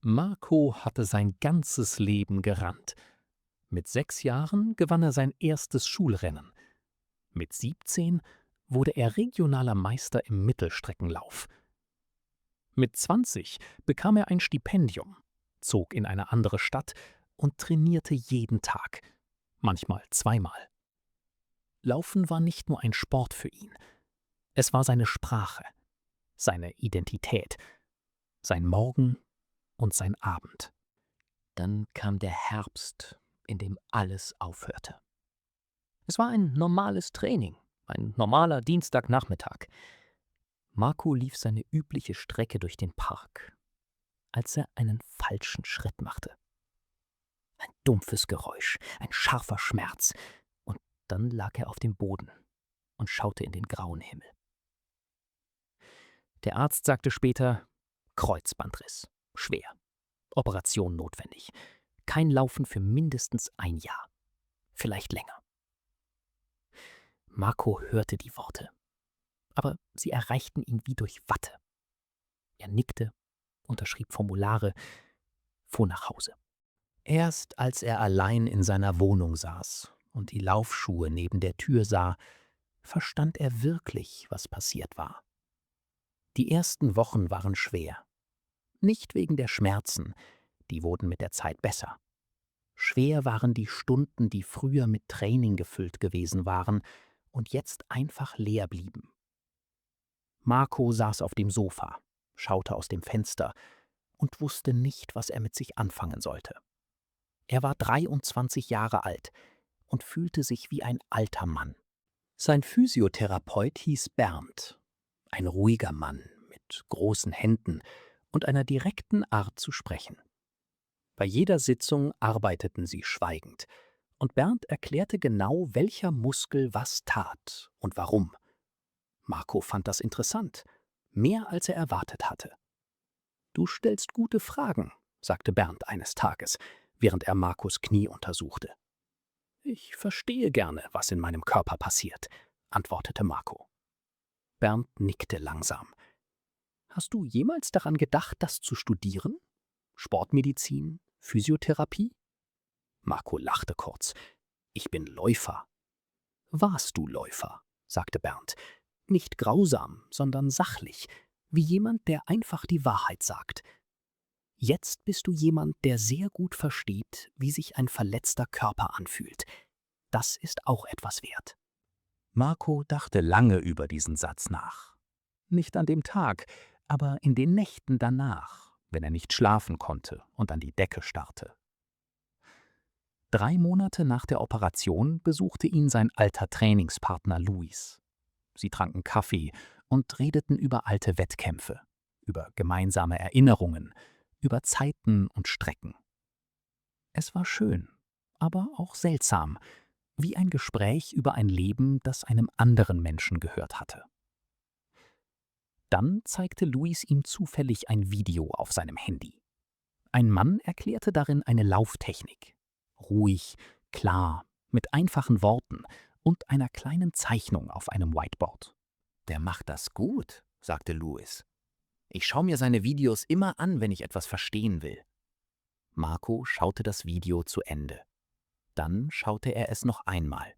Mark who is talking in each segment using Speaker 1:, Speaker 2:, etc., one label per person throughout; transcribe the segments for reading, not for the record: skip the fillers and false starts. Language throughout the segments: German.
Speaker 1: Marco hatte sein ganzes Leben gerannt. Mit 6 Jahren gewann er sein erstes Schulrennen. Mit 17 wurde er regionaler Meister im Mittelstreckenlauf. Mit 20 bekam er ein Stipendium, zog in eine andere Stadt und trainierte jeden Tag, manchmal zweimal. Laufen war nicht nur ein Sport für ihn, es war seine Sprache, seine Identität, sein Morgen und sein Abend.
Speaker 2: Dann kam der Herbst, in dem alles aufhörte. Es war ein normales Training, ein normaler Dienstagnachmittag. Marco lief seine übliche Strecke durch den Park, als er einen falschen Schritt machte. Ein dumpfes Geräusch, ein scharfer Schmerz, und dann lag er auf dem Boden und schaute in den grauen Himmel. Der Arzt sagte später: Kreuzbandriss, schwer, Operation notwendig, kein Laufen für mindestens ein Jahr, vielleicht länger. Marco hörte die Worte, aber sie erreichten ihn wie durch Watte. Er nickte, unterschrieb Formulare, fuhr nach Hause. Erst als er allein in seiner Wohnung saß und die Laufschuhe neben der Tür sah, verstand er wirklich, was passiert war. Die ersten Wochen waren schwer. Nicht wegen der Schmerzen, die wurden mit der Zeit besser. Schwer waren die Stunden, die früher mit Training gefüllt gewesen waren und jetzt einfach leer blieben. Marco saß auf dem Sofa, schaute aus dem Fenster und wusste nicht, was er mit sich anfangen sollte. Er war 23 Jahre alt und fühlte sich wie ein alter Mann. Sein Physiotherapeut hieß Bernd, ein ruhiger Mann mit großen Händen und einer direkten Art zu sprechen. Bei jeder Sitzung arbeiteten sie schweigend, und Bernd erklärte genau, welcher Muskel was tat und warum. Marco fand das interessant, mehr als er erwartet hatte. »Du stellst gute Fragen«, sagte Bernd eines Tages, während er Marcos Knie untersuchte. »Ich verstehe gerne, was in meinem Körper passiert«, antwortete Marco. Bernd nickte langsam. »Hast du jemals daran gedacht, das zu studieren? Sportmedizin, Physiotherapie?« Marco lachte kurz. »Ich bin Läufer.« »Warst du Läufer?«, sagte Bernd. »Nicht grausam, sondern sachlich, wie jemand, der einfach die Wahrheit sagt. Jetzt bist du jemand, der sehr gut versteht, wie sich ein verletzter Körper anfühlt. Das ist auch etwas wert.« Marco dachte lange über diesen Satz nach. Nicht an dem Tag, aber in den Nächten danach, wenn er nicht schlafen konnte und an die Decke starrte. 3 Monate nach der Operation besuchte ihn sein alter Trainingspartner Luis. Sie tranken Kaffee und redeten über alte Wettkämpfe, über gemeinsame Erinnerungen, über Zeiten und Strecken. Es war schön, aber auch seltsam, wie ein Gespräch über ein Leben, das einem anderen Menschen gehört hatte. Dann zeigte Luis ihm zufällig ein Video auf seinem Handy. Ein Mann erklärte darin eine Lauftechnik. Ruhig, klar, mit einfachen Worten und einer kleinen Zeichnung auf einem Whiteboard. »Der macht das gut«, sagte Luis. »Ich schaue mir seine Videos immer an, wenn ich etwas verstehen will.« Marco schaute das Video zu Ende. Dann schaute er es noch einmal.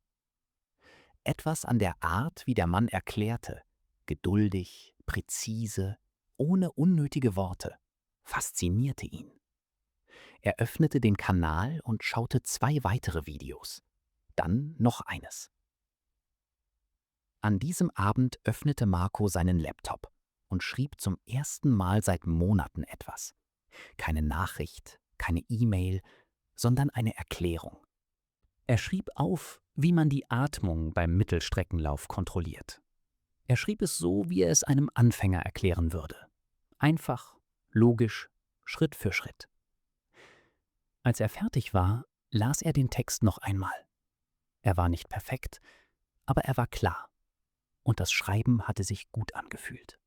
Speaker 2: Etwas an der Art, wie der Mann erklärte, geduldig, präzise, ohne unnötige Worte, faszinierte ihn. Er öffnete den Kanal und schaute 2 weitere Videos. Dann noch eines. An diesem Abend öffnete Marco seinen Laptop und schrieb zum ersten Mal seit Monaten etwas. Keine Nachricht, keine E-Mail, sondern eine Erklärung. Er schrieb auf, wie man die Atmung beim Mittelstreckenlauf kontrolliert. Er schrieb es so, wie er es einem Anfänger erklären würde. Einfach, logisch, Schritt für Schritt. Als er fertig war, las er den Text noch einmal. Er war nicht perfekt, aber er war klar. Und das Schreiben hatte sich gut angefühlt.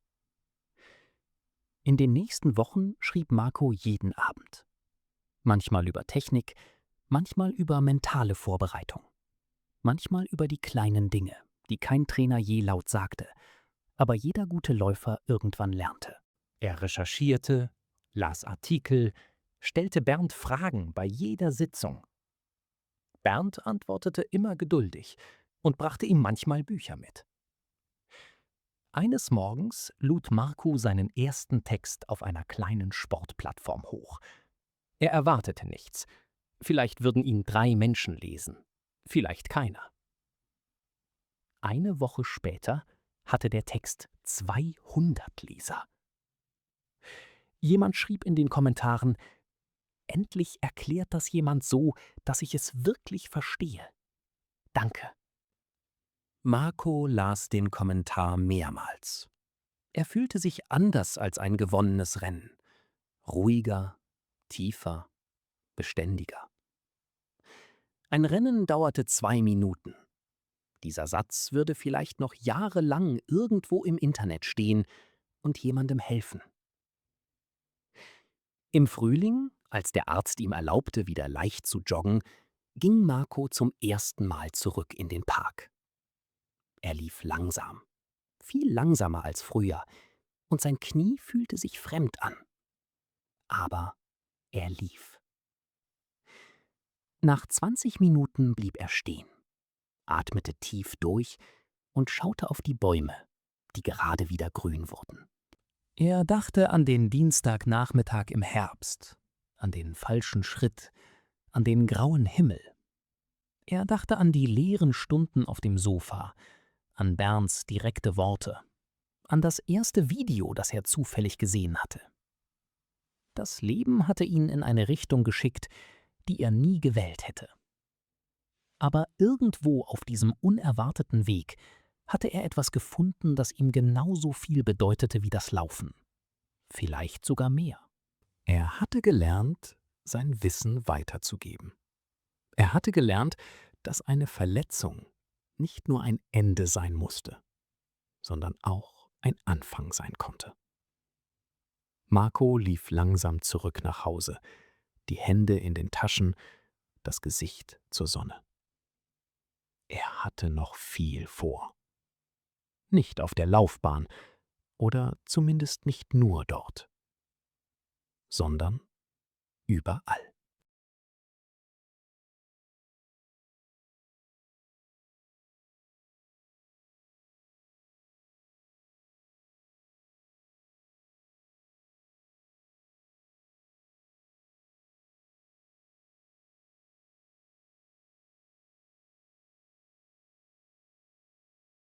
Speaker 2: In den nächsten Wochen schrieb Marco jeden Abend. Manchmal über Technik, manchmal über mentale Vorbereitung. Manchmal über die kleinen Dinge, die kein Trainer je laut sagte, aber jeder gute Läufer irgendwann lernte. Er recherchierte, las Artikel, stellte Bernd Fragen bei jeder Sitzung. Bernd antwortete immer geduldig und brachte ihm manchmal Bücher mit. Eines Morgens lud Marco seinen ersten Text auf einer kleinen Sportplattform hoch. Er erwartete nichts. Vielleicht würden ihn 3 Menschen lesen, vielleicht keiner. Eine Woche später hatte der Text 200 Leser. Jemand schrieb in den Kommentaren: „Endlich erklärt das jemand so, dass ich es wirklich verstehe. Danke." Marco las den Kommentar mehrmals. Er fühlte sich anders als ein gewonnenes Rennen. Ruhiger, tiefer, beständiger. Ein Rennen dauerte 2 Minuten. Dieser Satz würde vielleicht noch jahrelang irgendwo im Internet stehen und jemandem helfen. Im Frühling, als der Arzt ihm erlaubte, wieder leicht zu joggen, ging Marco zum ersten Mal zurück in den Park. Er lief langsam, viel langsamer als früher, und sein Knie fühlte sich fremd an. Aber er lief. Nach 20 Minuten blieb er stehen, atmete tief durch und schaute auf die Bäume, die gerade wieder grün wurden. Er dachte an den Dienstagnachmittag im Herbst, an den falschen Schritt, an den grauen Himmel. Er dachte an die leeren Stunden auf dem Sofa, an Bernds direkte Worte, an das erste Video, das er zufällig gesehen hatte. Das Leben hatte ihn in eine Richtung geschickt, die er nie gewählt hätte. Aber irgendwo auf diesem unerwarteten Weg hatte er etwas gefunden, das ihm genauso viel bedeutete wie das Laufen. Vielleicht sogar mehr. Er hatte gelernt, sein Wissen weiterzugeben. Er hatte gelernt, dass eine Verletzung nicht nur ein Ende sein musste, sondern auch ein Anfang sein konnte. Marco lief langsam zurück nach Hause, die Hände in den Taschen, das Gesicht zur Sonne. Er hatte noch viel vor. Nicht auf der Laufbahn oder zumindest nicht nur dort, sondern überall.